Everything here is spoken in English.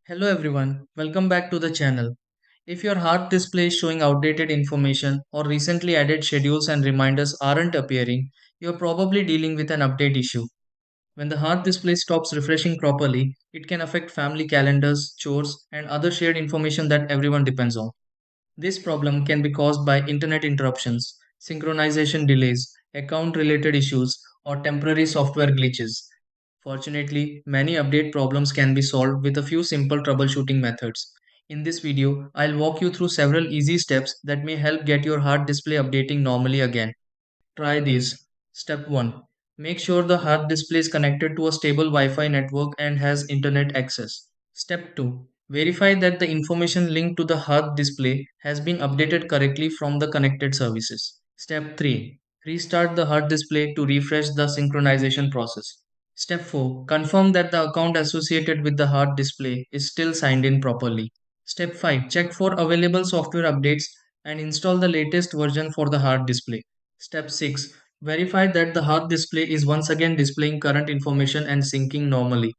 Hello everyone, welcome back to the channel. If your Hearth display is showing outdated information or recently added schedules and reminders aren't appearing, you're probably dealing with an update issue. When the Hearth display stops refreshing properly, it can affect family calendars, chores, and other shared information that everyone depends on. This problem can be caused by internet interruptions, synchronization delays, account related issues, or temporary software glitches. Fortunately, many update problems can be solved with a few simple troubleshooting methods. In this video, I'll walk you through several easy steps that may help get your Hearth display updating normally again. Try these. Step 1. Make sure the Hearth display is connected to a stable Wi Fi network and has internet access. Step 2. Verify that the information linked to the Hearth display has been updated correctly from the connected services. Step 3. Restart the Hearth display to refresh the synchronization process. Step 4. Confirm that the account associated with the Hearth display is still signed in properly. Step 5. Check for available software updates and install the latest version for the Hearth display. Step 6. Verify that the Hearth display is once again displaying current information and syncing normally.